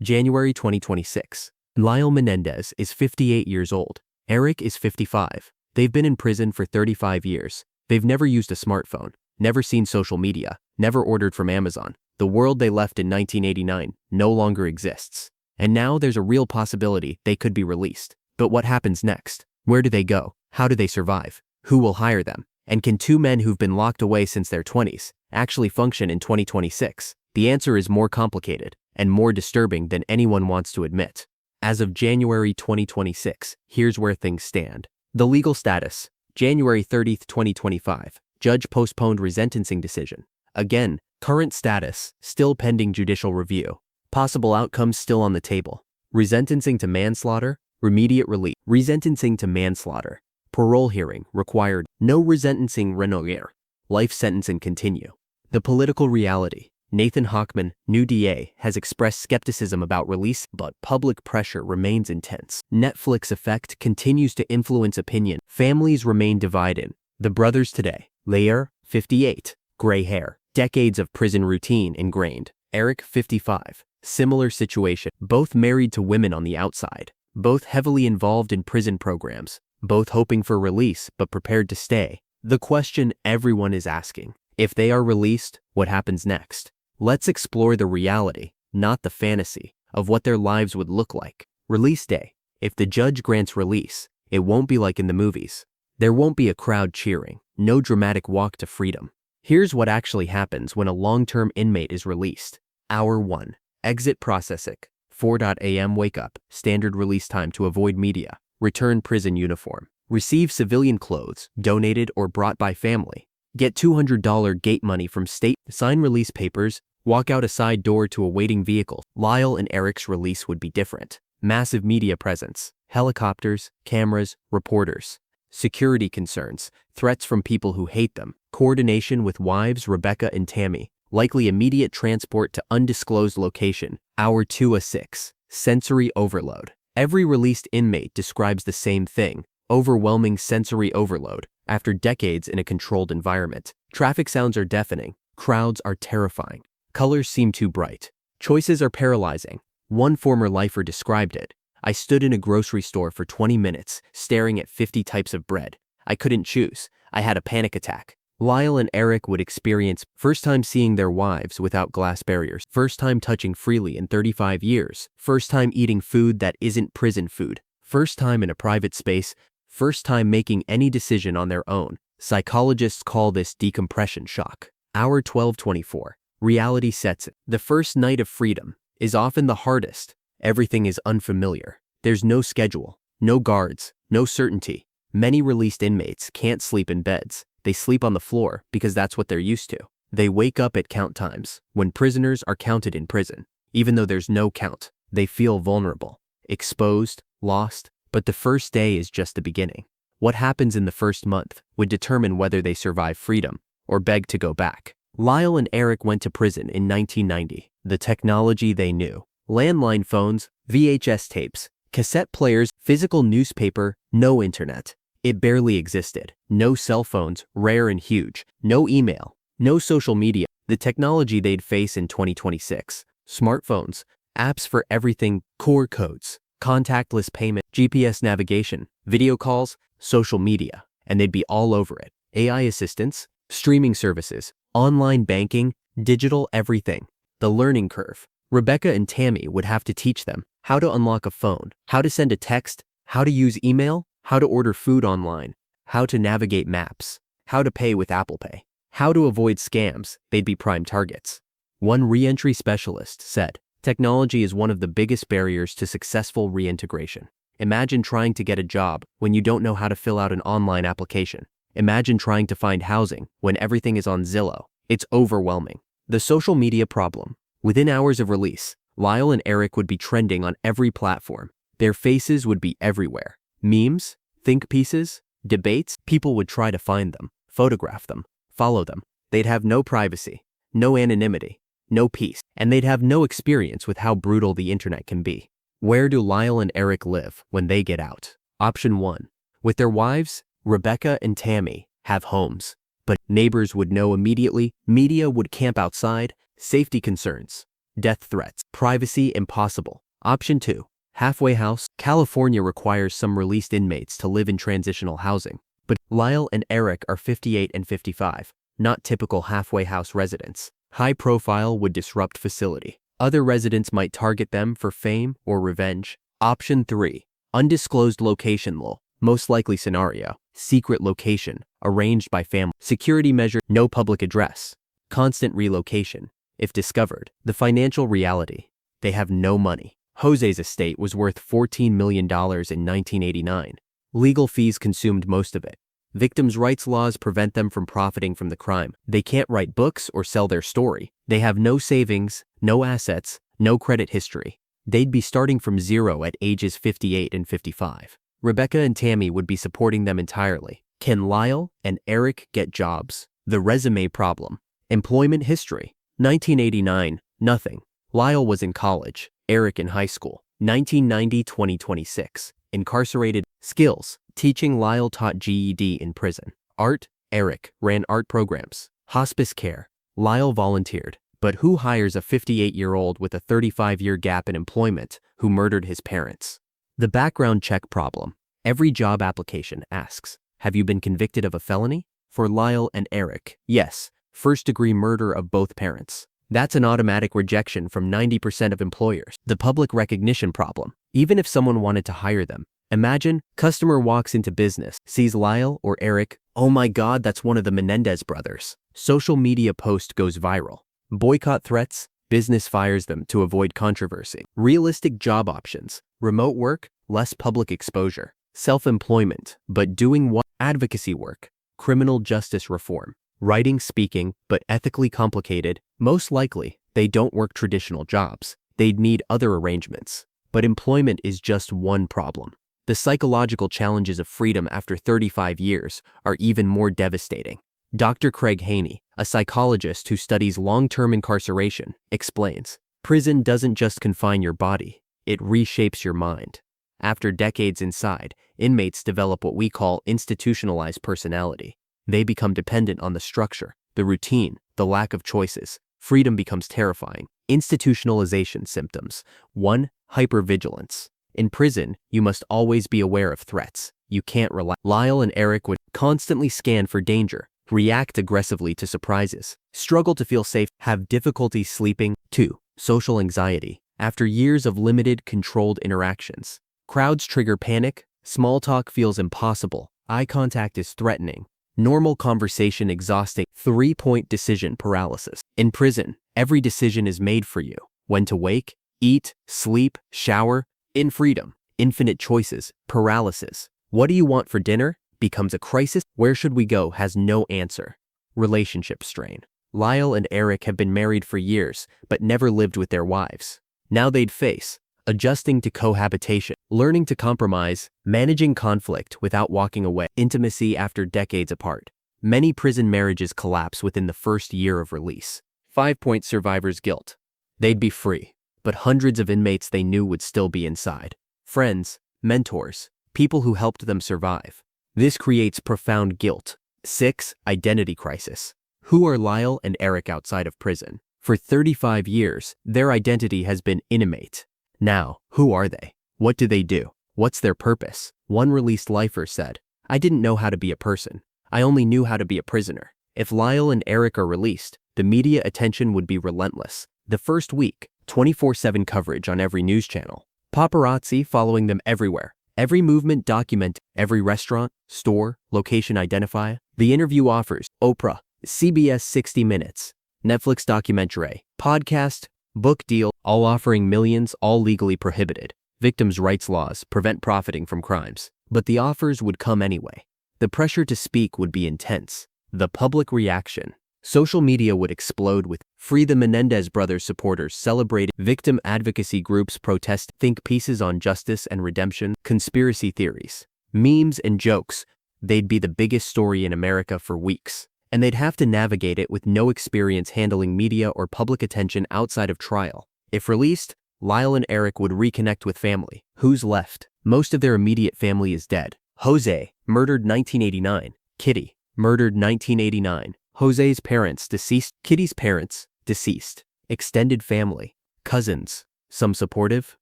January 2026. Lyle Menendez is 58 years old. Erik is 55. They've been in prison for 35 years. They've never used a smartphone, never seen social media, never ordered from Amazon. The world they left in 1989 no longer exists. And now there's a real possibility they could be released. But what happens next? Where do they go? How do they survive? Who will hire them? And can two men who've been locked away since their 20s actually function in 2026? The answer is more complicated and more disturbing than anyone wants to admit. As of January 2026, here's where things stand. The legal status: January 30, 2025. Judge postponed resentencing decision. Again, current status: still pending judicial review. Possible outcomes still on the table. Resentencing to manslaughter, immediate release. Resentencing to manslaughter. Parole hearing required. No resentencing renoyer. Life sentence and continue. The political reality: Nathan Hochman, new DA, has expressed skepticism about release, but public pressure remains intense. Netflix effect continues to influence opinion. Families remain divided. The brothers today: Lyle, 58, gray hair, decades of prison routine ingrained. Erik, 55, similar situation. Both married to women on the outside. Both heavily involved in prison programs. Both hoping for release, but prepared to stay. The question everyone is asking: if they are released, what happens next? Let's explore the reality, not the fantasy, of what their lives would look like. Release day: if the judge grants release, it won't be like in the movies. There won't be a crowd cheering, no dramatic walk to freedom. Here's what actually happens when a long-term inmate is released. Hour 1. Exit processing. 4 a.m. wake up, standard release time to avoid media. Return prison uniform. Receive civilian clothes, donated or brought by family. Get $200 gate money from state. Sign release papers. Walk out a side door to a waiting vehicle. Lyle and Erik's release would be different. Massive media presence. Helicopters, cameras, reporters. Security concerns. Threats from people who hate them. Coordination with wives Rebecca and Tammy. Likely immediate transport to undisclosed location. Hour 2-6. Sensory overload. Every released inmate describes the same thing: overwhelming sensory overload after decades in a controlled environment. Traffic sounds are deafening. Crowds are terrifying. Colors seem too bright. Choices are paralyzing. One former lifer described it: I stood in a grocery store for 20 minutes, staring at 50 types of bread. I couldn't choose. I had a panic attack. Lyle and Erik would experience first time seeing their wives without glass barriers, first time touching freely in 35 years, first time eating food that isn't prison food, first time in a private space, first time making any decision on their own. Psychologists call this decompression shock. Hour 12:24. Reality sets in. The first night of freedom is often the hardest. Everything is unfamiliar. There's no schedule, no guards, no certainty. Many released inmates can't sleep in beds. They sleep on the floor because that's what they're used to. They wake up at count times, when prisoners are counted in prison. Even though there's no count, they feel vulnerable, exposed, lost. But the first day is just the beginning. What happens in the first month would determine whether they survive freedom or beg to go back. Lyle and Erik went to prison in 1990. The technology they knew: landline phones, VHS tapes, cassette players, physical newspaper, no internet. It barely existed. No cell phones, rare and huge. No email. No social media. The technology they'd face in 2026: smartphones, apps for everything, QR codes, contactless payment, GPS navigation, video calls, social media, and they'd be all over it. AI assistants, streaming services, online banking, digital everything. The learning curve: Rebecca and Tammy would have to teach them how to unlock a phone, how to send a text, how to use email, how to order food online, how to navigate maps, how to pay with Apple Pay, how to avoid scams. They'd be prime targets. One reentry specialist said, technology is one of the biggest barriers to successful reintegration. Imagine trying to get a job when you don't know how to fill out an online application. Imagine trying to find housing when everything is on Zillow. It's overwhelming. The social media problem: within hours of release, Lyle and Erik would be trending on every platform. Their faces would be everywhere. Memes, think pieces, debates. People would try to find them, photograph them, follow them. They'd have no privacy, no anonymity, no peace, and they'd have no experience with how brutal the internet can be. Where do Lyle and Erik live when they get out? Option 1. With their wives, Rebecca and Tammy, have homes. But neighbors would know immediately, media would camp outside, safety concerns. Death threats. Privacy impossible. Option 2. Halfway house. California requires some released inmates to live in transitional housing. But Lyle and Erik are 58 and 55, not typical halfway house residents. High profile would disrupt facility. Other residents might target them for fame or revenge. Option 3. Undisclosed location. Most likely scenario. Secret location, arranged by family. Security measure, no public address. Constant relocation. If discovered, the financial reality. They have no money. Jose's estate was worth $14 million in 1989. Legal fees consumed most of it. Victims' rights laws prevent them from profiting from the crime. They can't write books or sell their story. They have no savings, no assets, no credit history. They'd be starting from zero at ages 58 and 55. Rebecca and Tammy would be supporting them entirely. Can Lyle and Erik get jobs? The resume problem. Employment history. 1989, nothing. Lyle was in college, Erik in high school. 1990-2026, incarcerated. Skills. Teaching. Lyle taught GED in prison. Art. Erik ran art programs. Hospice care. Lyle volunteered. But who hires a 58-year-old with a 35-year gap in employment who murdered his parents? The background check problem. Every job application asks, have you been convicted of a felony? For Lyle and Erik, yes, first-degree murder of both parents. That's an automatic rejection from 90% of employers. The public recognition problem. Even if someone wanted to hire them, imagine, customer walks into business, sees Lyle or Erik, oh my god, that's one of the Menendez brothers. Social media post goes viral. Boycott threats, business fires them to avoid controversy. Realistic job options. Remote work, less public exposure. Self-employment, but doing what? Advocacy work. Criminal justice reform. Writing, speaking, but ethically complicated. Most likely, they don't work traditional jobs. They'd need other arrangements. But employment is just one problem. The psychological challenges of freedom after 35 years are even more devastating. Dr. Craig Haney, a psychologist who studies long-term incarceration, explains, prison doesn't just confine your body, it reshapes your mind. After decades inside, inmates develop what we call institutionalized personality. They become dependent on the structure, the routine, the lack of choices. Freedom becomes terrifying. Institutionalization symptoms. 1. Hypervigilance. In prison, you must always be aware of threats. You can't relax. Lyle and Erik would constantly scan for danger, react aggressively to surprises, struggle to feel safe, have difficulty sleeping. 2. Social anxiety. After years of limited, controlled interactions, crowds trigger panic, small talk feels impossible, eye contact is threatening, normal conversation exhausting. 3-point decision paralysis. In prison, every decision is made for you. When to wake, eat, sleep, shower. In freedom, infinite choices. Paralysis. What do you want for dinner? Becomes a crisis. Where should we go? Has no answer. Relationship strain. Lyle and Erik have been married for years, but never lived with their wives. Now they'd face adjusting to cohabitation, learning to compromise, managing conflict without walking away, intimacy after decades apart. Many prison marriages collapse within the first year of release. 5-point survivor's guilt. They'd be free, but hundreds of inmates they knew would still be inside. Friends, mentors, people who helped them survive. This creates profound guilt. 6. Identity crisis. Who are Lyle and Erik outside of prison? For 35 years, their identity has been inmate. Now, who are they? What do they do? What's their purpose? One released lifer said, I didn't know how to be a person. I only knew how to be a prisoner. If Lyle and Erik are released, the media attention would be relentless. The first week, 24/7 coverage on every news channel. Paparazzi following them everywhere. Every movement documented, every restaurant, store, location identified. The interview offers Oprah, CBS 60 Minutes, Netflix documentary, podcast, book deal, all offering millions, all legally prohibited. Victims' rights laws prevent profiting from crimes, but the offers would come anyway. The pressure to speak would be intense. The public reaction. Social media would explode with Free the Menendez Brothers supporters celebrating, victim advocacy groups protest, think pieces on justice and redemption, conspiracy theories, memes and jokes. They'd be the biggest story in America for weeks, and they'd have to navigate it with no experience handling media or public attention outside of trial. If released, Lyle and Erik would reconnect with family. Who's left? Most of their immediate family is dead. Jose, murdered 1989. Kitty, murdered 1989. Jose's parents deceased. Kitty's parents deceased. Extended family. Cousins, some supportive,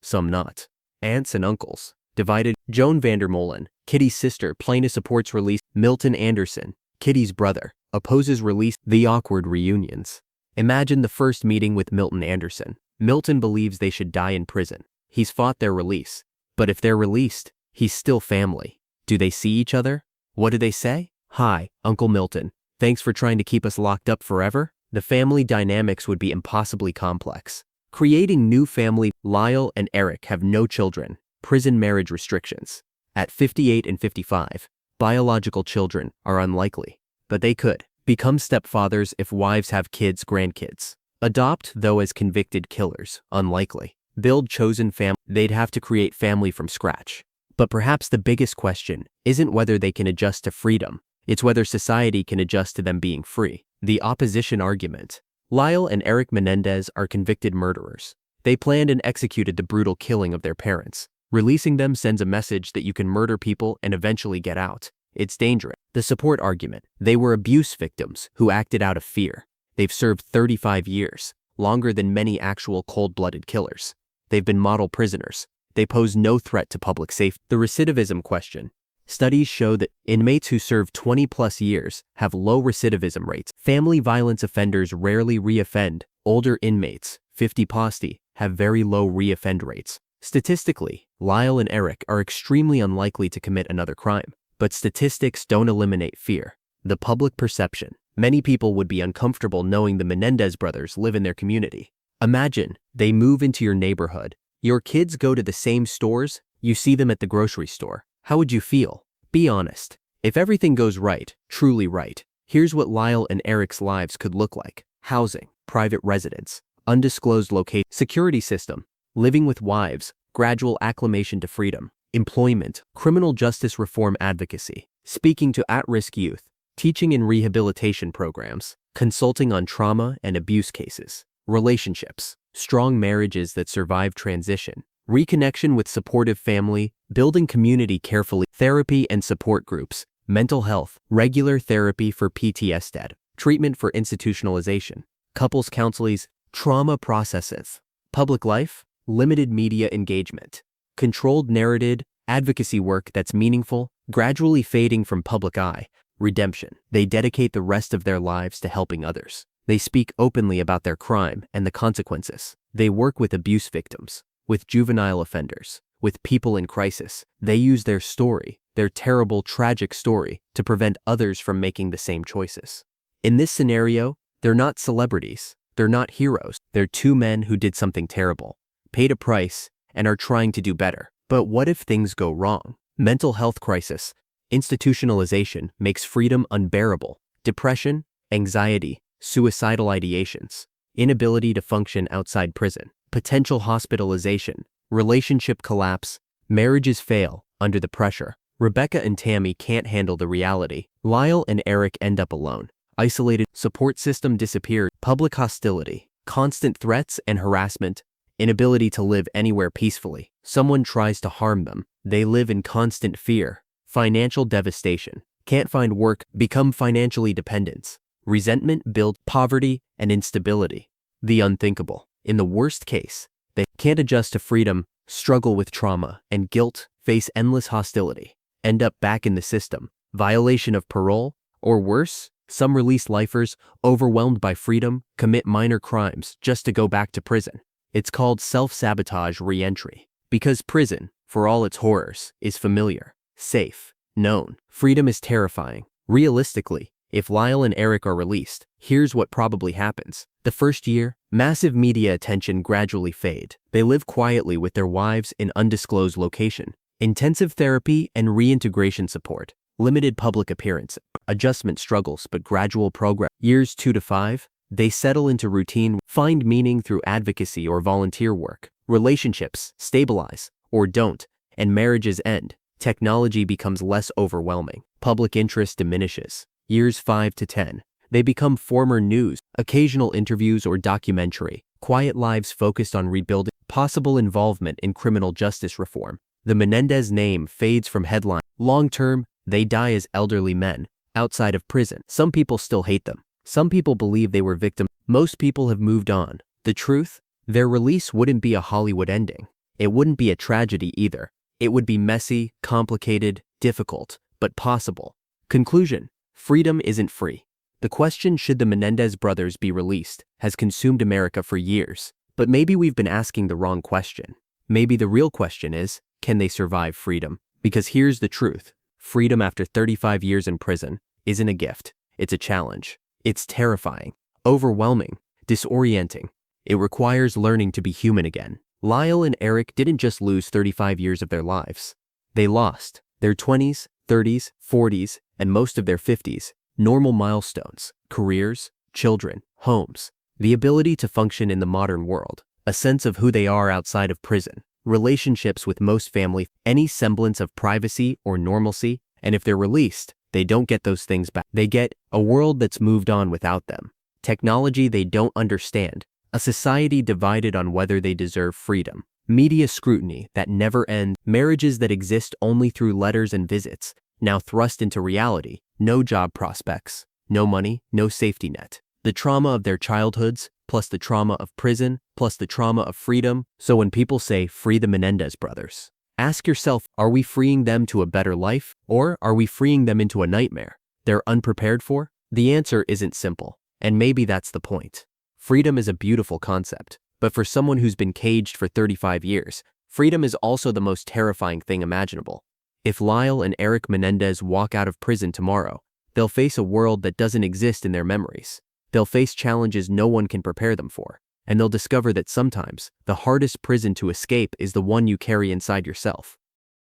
some not. Aunts and uncles, divided. Joan Vandermolen, Kitty's sister, plainly supports release. Milton Anderson, Kitty's brother, opposes release. The awkward reunions. Imagine the first meeting with Milton Anderson. Milton believes they should die in prison. He's fought their release. But if they're released, he's still family. Do they see each other? What do they say? Hi, Uncle Milton. Thanks for trying to keep us locked up forever. The family dynamics would be impossibly complex. Creating new family. Lyle and Erik have no children. Prison marriage restrictions. At 58 and 55, biological children are unlikely. But they could become stepfathers if wives have kids, grandkids. Adopt, though, as convicted killers, unlikely. Build chosen family. They'd have to create family from scratch. But perhaps the biggest question isn't whether they can adjust to freedom. It's whether society can adjust to them being free. The opposition argument. Lyle and Erik Menendez are convicted murderers. They planned and executed the brutal killing of their parents. Releasing them sends a message that you can murder people and eventually get out. It's dangerous. The support argument. They were abuse victims who acted out of fear. They've served 35 years, longer than many actual cold-blooded killers. They've been model prisoners. They pose no threat to public safety. The recidivism question. Studies show that inmates who serve 20-plus years have low recidivism rates. Family violence offenders rarely reoffend. Older inmates, 50+, have very low reoffend rates. Statistically, Lyle and Erik are extremely unlikely to commit another crime. But statistics don't eliminate fear. The public perception. Many people would be uncomfortable knowing the Menendez brothers live in their community. Imagine, they move into your neighborhood. Your kids go to the same stores, you see them at the grocery store. How would you feel? Be honest. If everything goes right, truly right, here's what Lyle and Erik's lives could look like. Housing, private residence, undisclosed location, security system, living with wives, gradual acclimation to freedom, employment, criminal justice reform advocacy, speaking to at-risk youth, teaching and rehabilitation programs, consulting on trauma and abuse cases, relationships, strong marriages that survive transition, reconnection with supportive family, building community carefully, therapy and support groups, mental health, regular therapy for PTSD, treatment for institutionalization, couples counselings, trauma processes, public life, limited media engagement, controlled narrative, advocacy work that's meaningful, gradually fading from public eye, redemption. They dedicate the rest of their lives to helping others. They speak openly about their crime and the consequences. They work with abuse victims, with juvenile offenders, with people in crisis. They use their story, their terrible, tragic story, to prevent others from making the same choices. In this scenario, they're not celebrities. They're not heroes. They're two men who did something terrible, paid a price, and are trying to do better. But what if things go wrong? Mental health crisis, institutionalization makes freedom unbearable. Depression, anxiety, suicidal ideations, inability to function outside prison, potential hospitalization, relationship collapse, marriages fail under the pressure. Rebecca and Tammy can't handle the reality. Lyle and Erik end up alone, isolated, support system disappeared, public hostility, constant threats and harassment, inability to live anywhere peacefully. Someone tries to harm them. They live in constant fear. Financial devastation. Can't find work, become financially dependent. Resentment build, poverty and instability. The unthinkable. In the worst case, they can't adjust to freedom, struggle with trauma and guilt, face endless hostility, end up back in the system, violation of parole, or worse, some released lifers, overwhelmed by freedom, commit minor crimes just to go back to prison. It's called self-sabotage reentry. Because prison, for all its horrors, is familiar, safe, known. Freedom is terrifying. Realistically, if Lyle and Erik are released, here's what probably happens. The first year, massive media attention gradually fade. They live quietly with their wives in undisclosed location. Intensive therapy and reintegration support. Limited public appearance. Adjustment struggles but gradual progress. Years 2 to 5, they settle into routine, find meaning through advocacy or volunteer work. Relationships stabilize or don't, and marriages end. Technology becomes less overwhelming. Public interest diminishes. Years 5 to 10, they become former news, occasional interviews or documentary, quiet lives focused on rebuilding, possible involvement in criminal justice reform. The Menendez name fades from headlines. Long term, they die as elderly men, outside of prison. Some people still hate them. Some people believe they were victims. Most people have moved on. The truth? Their release wouldn't be a Hollywood ending. It wouldn't be a tragedy either. It would be messy, complicated, difficult, but possible. Conclusion: freedom isn't free. The question, should the Menendez brothers be released, has consumed America for years. But maybe we've been asking the wrong question. Maybe the real question is, can they survive freedom? Because here's the truth. Freedom after 35 years in prison isn't a gift. It's a challenge. It's terrifying, overwhelming, disorienting. It requires learning to be human again. Lyle and Erik didn't just lose 35 years of their lives. They lost their 20s, 30s, 40s, and most of their 50s, normal milestones, careers, children, homes, the ability to function in the modern world, a sense of who they are outside of prison, relationships with most family, any semblance of privacy or normalcy, and if they're released, they don't get those things back. They get a world that's moved on without them, technology they don't understand, a society divided on whether they deserve freedom, media scrutiny that never ends, marriages that exist only through letters and visits, now thrust into reality, no job prospects, no money, no safety net. The trauma of their childhoods, plus the trauma of prison, plus the trauma of freedom. So when people say, free the Menendez brothers, ask yourself, are we freeing them to a better life, or are we freeing them into a nightmare they're unprepared for? The answer isn't simple, and maybe that's the point. Freedom is a beautiful concept, but for someone who's been caged for 35 years, freedom is also the most terrifying thing imaginable. If Lyle and Erik Menendez walk out of prison tomorrow, they'll face a world that doesn't exist in their memories. They'll face challenges no one can prepare them for, and they'll discover that sometimes the hardest prison to escape is the one you carry inside yourself.